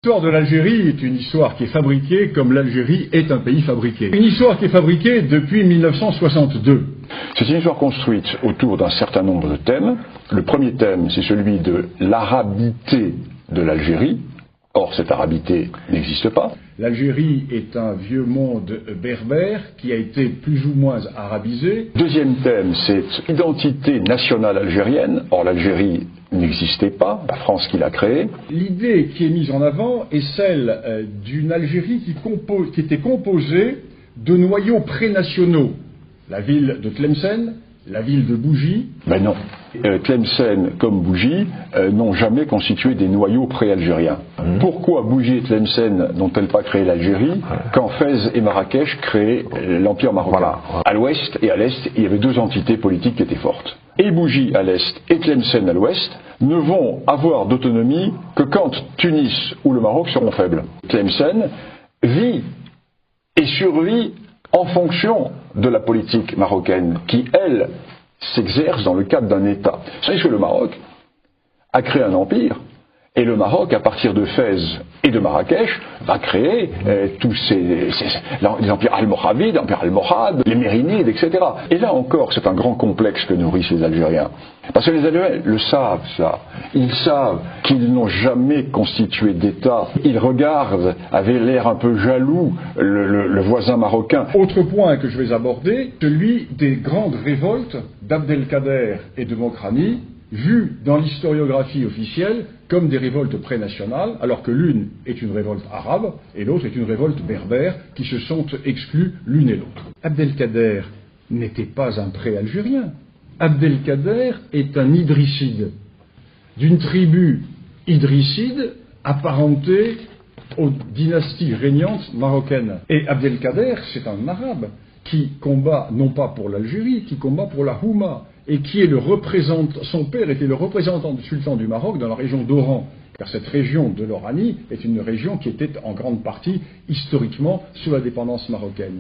L'histoire de l'Algérie est une histoire qui est fabriquée comme l'Algérie est un pays fabriqué. Une histoire qui est fabriquée depuis 1962. C'est une histoire construite autour d'un certain nombre de thèmes. Le premier thème, c'est celui de l'arabité de l'Algérie. Or, cette arabité n'existe pas. L'Algérie est un vieux monde berbère qui a été plus ou moins arabisé. Deuxième thème, c'est l'identité nationale algérienne. Or, l'Algérie n'existait pas, la France qui l'a créée. L'idée qui est mise en avant est celle d'une Algérie qui était composée de noyaux prénationaux. La ville de Tlemcen, la ville de Bougie. Ben non. Tlemcen comme Bougie n'ont jamais constitué des noyaux pré-algériens. Pourquoi Bougie et Tlemcen n'ont-elles pas créé l'Algérie quand Fès et Marrakech créaient l'Empire marocain? Voilà. À l'ouest et à l'est, il y avait deux entités politiques qui étaient fortes. Et Bougie à l'est et Tlemcen à l'ouest ne vont avoir d'autonomie que quand Tunis ou le Maroc seront faibles. Tlemcen vit et survit en fonction de la politique marocaine qui, elle, s'exerce dans le cadre d'un État. C'est-à-dire que le Maroc a créé un empire, et le Maroc, à partir de Fès et de Marrakech, va créer tous les empires almoravides, l'empire almohade, les mérinides, etc. Et là encore, c'est un grand complexe que nourrissent les Algériens. Parce que les Algériens le savent, ça. Ils savent qu'ils n'ont jamais constitué d'État. Ils regardent, avec l'air un peu jaloux, le voisin marocain. Autre point que je vais aborder, celui des grandes révoltes d'Abdelkader et de Mokrani, vues dans l'historiographie officielle comme des révoltes pré-nationales, alors que l'une est une révolte arabe et l'autre est une révolte berbère, qui se sont exclues l'une et l'autre. Abdelkader n'était pas un pré-algérien. Abdelkader est un idrisside, d'une tribu idrisside apparentée aux dynasties régnantes marocaines. Et Abdelkader, c'est un arabe qui combat non pas pour l'Algérie, qui combat pour la Houma, et qui est son père était le représentant du sultan du Maroc dans la région d'Oran, car cette région de l'Oranie est une région qui était en grande partie historiquement sous la dépendance marocaine.